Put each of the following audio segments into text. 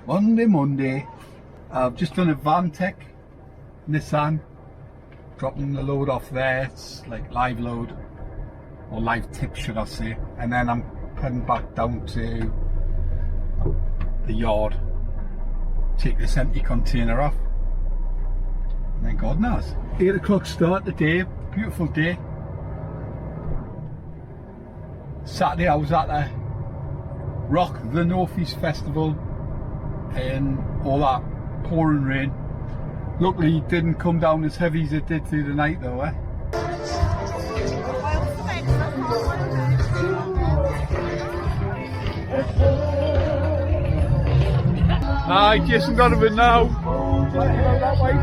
Monday. I've just done Advantech, Nissan, dropping the load off there. It's like live load, or live tip should I say, and then I'm heading back down to the yard, take this empty container off, and then God knows. 8 o'clock start today, beautiful day. Saturday I was at the Rock the North East Festival and all that pouring rain. Luckily it didn't come down as heavy as it did through the night though, eh? Hi, Jason Donovan now. That way.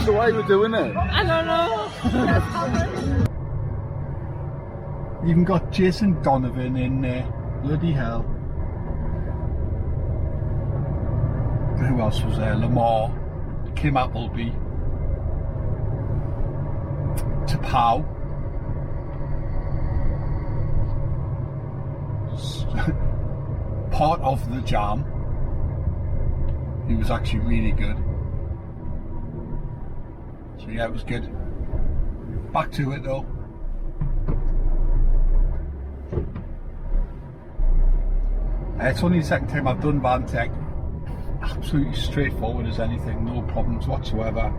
So why are you doing it? I don't know. Even got Jason Donovan in there. Bloody hell. Who else was there? Lamar, Kim Appleby, Tapau, part of the Jam. He was actually really good. So yeah, it was good. Back to it though. It's only the second time I've done Advantech. Absolutely straightforward as anything, no problems whatsoever.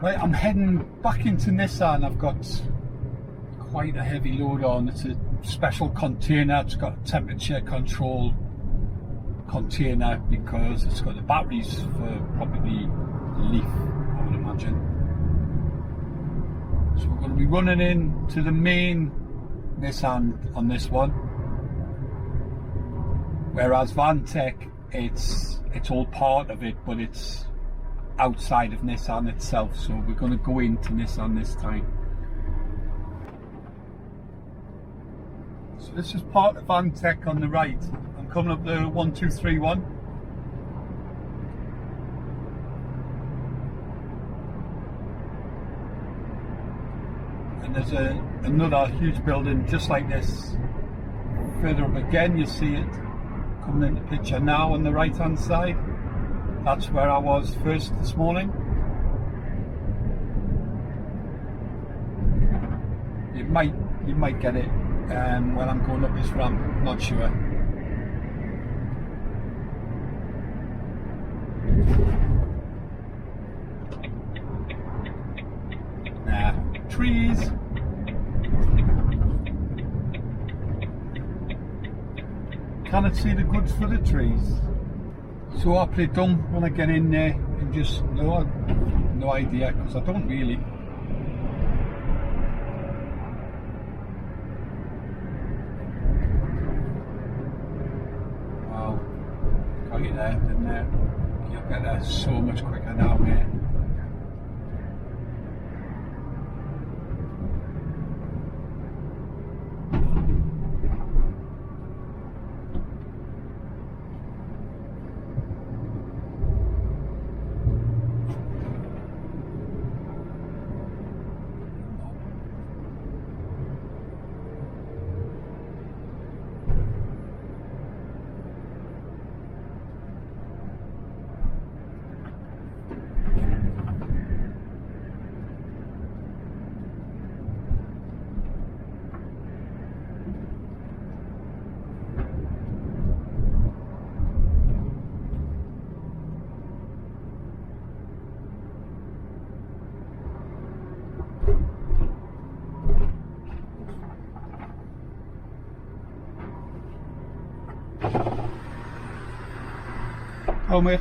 Right, I'm heading back into Nissan. I've got quite a heavy load on. It's a special container. It's got a temperature control container because it's got the batteries for probably the Leaf, I would imagine. So we're going to be running in to the main Nissan on this one, whereas Advantech it's all part of it, but it's outside of Nissan itself. So we're going to go into Nissan this time. So this is part of Advantech on the right. I'm coming up the 1231. And there's another huge building just like this further up again. You see it coming into picture now on the right hand side. That's where I was first this morning. You might get it when I'm going up this ramp, not sure. Nah, trees. Cannot see the goods for the trees. So I play dumb when I get in there and just no idea, because I don't really. Wow, got you there, didn't I? You'll get there so much quicker now, mate. Oh mate.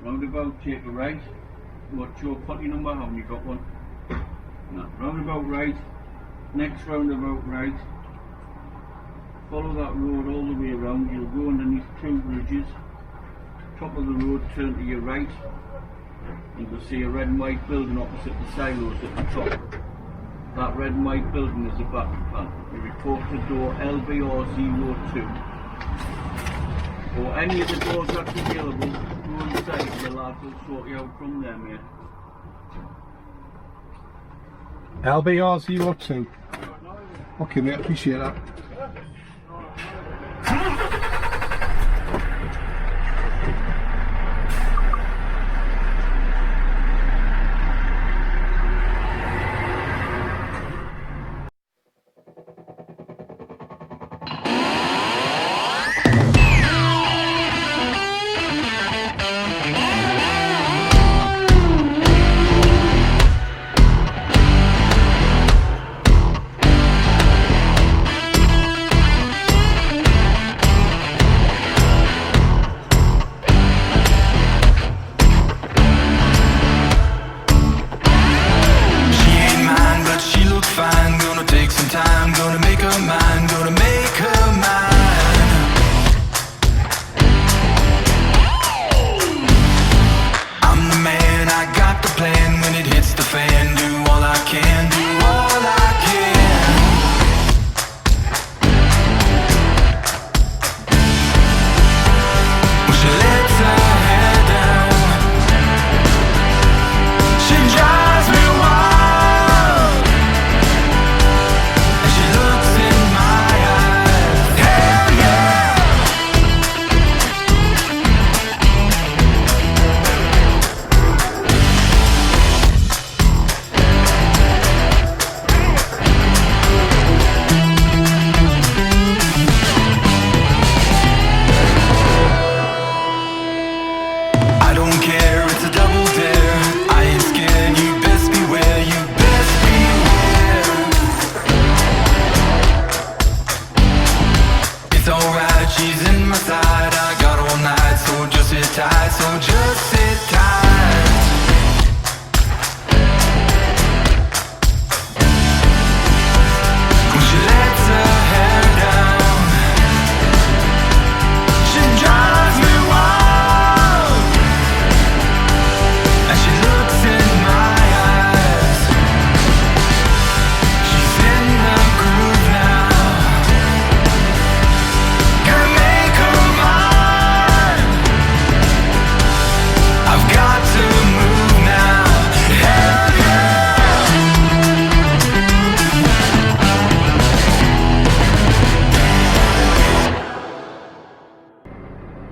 Roundabout, take a right. What's your potty number? Haven't you got one? No. Roundabout right. Next roundabout right. Follow that road all the way around. You'll go underneath 2 bridges. Top of the road, turn to your right. You will see a red and white building opposite the silos at the top. That red and white building is a battery plant. You report to door LBR02. Or any of the doors that's available, inside, the lads will sort you out from there, mate. LBR02. Okay, mate, appreciate that.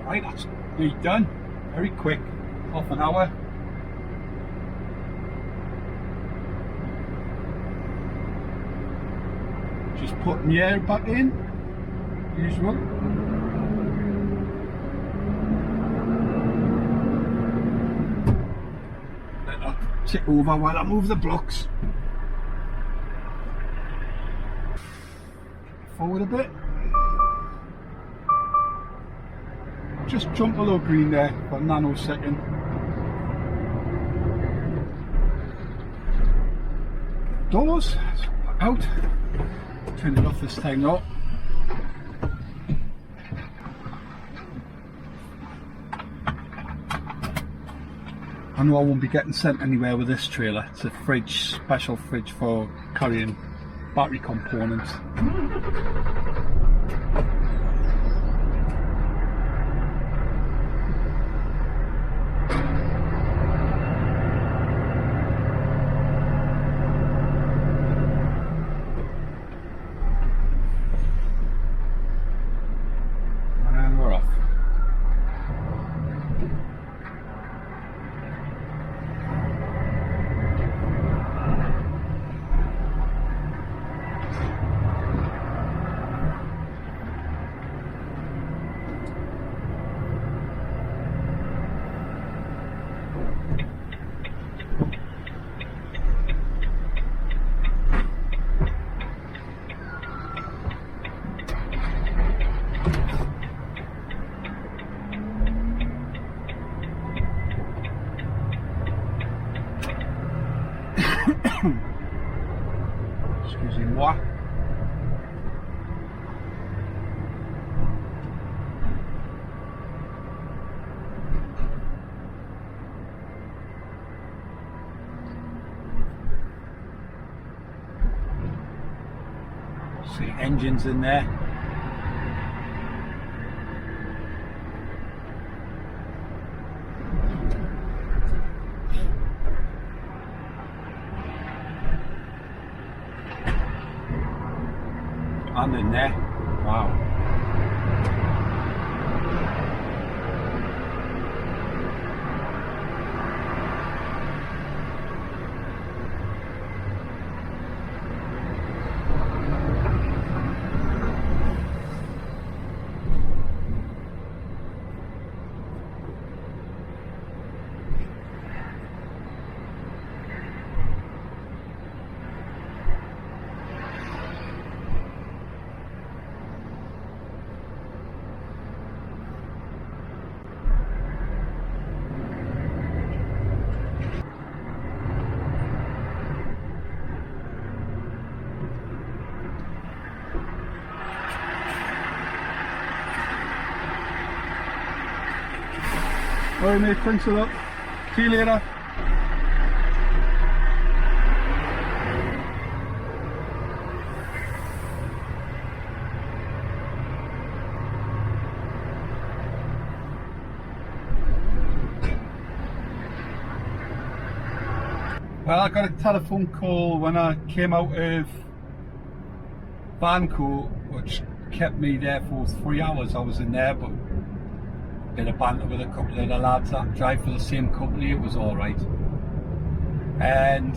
Right, that's nearly done. Very quick, half an hour. Just putting the air back in, usual. Let that sit over while I move the blocks. Forward a bit. Just jump a little green there for a nanosecond. Doors out. Turn it off this time though. I know I won't be getting sent anywhere with this trailer. It's a fridge, special fridge for carrying battery components. Excusez-moi. See engines in there. gone in there. Wow. Alright mate, thanks a lot. See you later. Well, I got a telephone call when I came out of Banco, which kept me there for 3 hours. I was in there, but bit of banter with a couple of the lads that drive for the same company. It was alright, and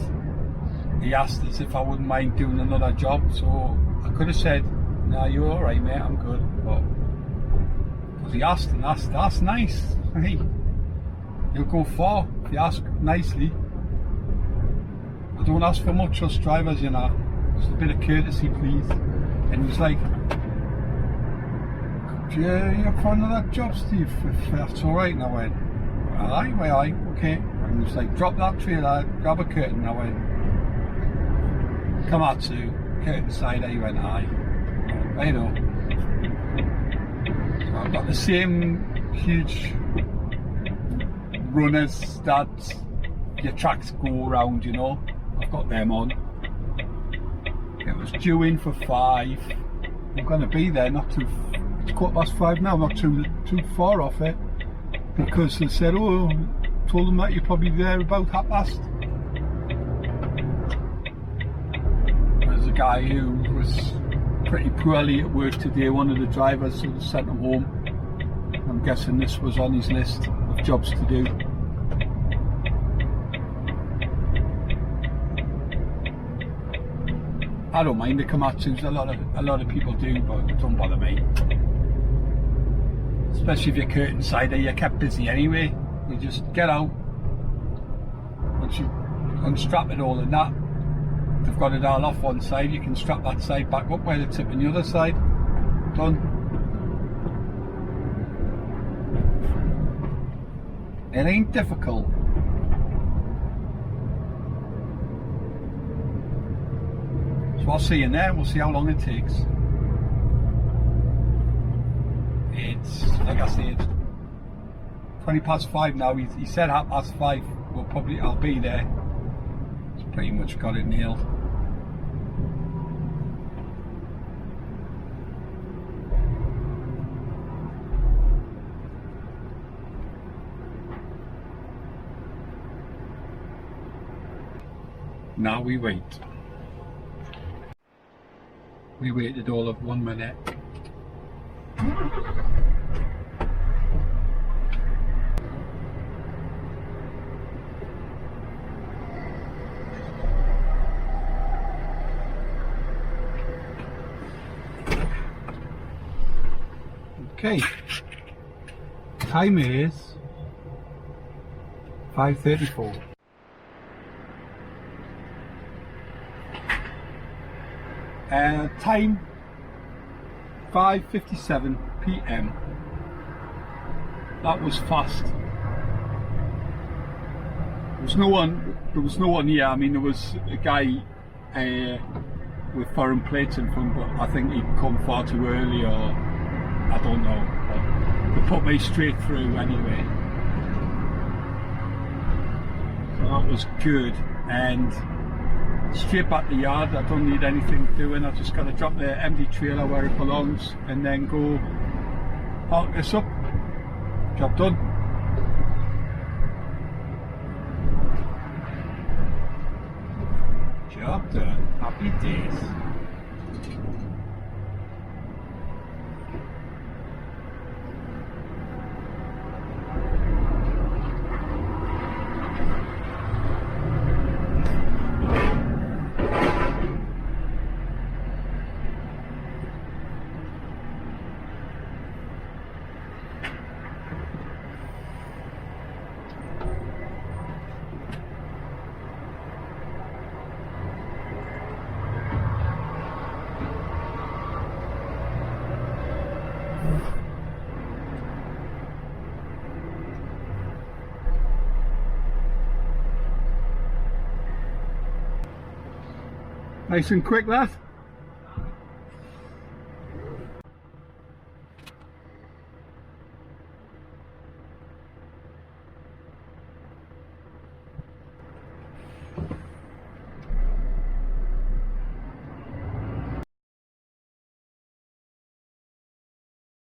he asked us if I wouldn't mind doing another job, so I could have said, "No, you're alright mate, I'm good," but because he asked, and that's nice. Hey, you'll go far if you ask nicely. I don't ask for much us drivers, you know, just a bit of courtesy please. And he was like, "Yeah, you're for another job, Steve, if that's alright." And I went, aye, okay. And he was like, "Drop that trailer, grab a curtain." And I went, "Komatsu, curtain cider." He went, "Aye." I know. So I've got the same huge runners that your tracks go around, you know. I've got them on. It was due in for 5. I'm going to be there, not too. It's 5:15 now, not too far off it, because they said, "Oh, told them that you're probably there about 30:30. There's a guy who was pretty poorly at work today, one of the drivers, so they sent him home. I'm guessing this was on his list of jobs to do. I don't mind the Komatsus, a lot of people do, but it don't bother me. Especially if you're curtain cider, you're kept busy anyway. You just get out, once you unstrap it all and that, they've got it all off one side, you can strap that side back up while it's tipping the other side. Done. It ain't difficult. So I'll see you in there, we'll see how long it takes. It's, like I said, 5:20 now. He said 5:30. I'll be there. It's pretty much got it nailed. Now we wait. We waited all of 1 minute. Okay, time is 5:34. Time 5:57 p.m. That was fast. There was no one here. I mean, there was a guy with foreign plates in front, but I think he'd come far too early, or I don't know. But they put me straight through anyway. So that was good. And straight back to the yard. I don't need anything doing. I just got to drop the empty trailer where it belongs and then go park this up. Job done. Job done. Happy days. Nice and quick that.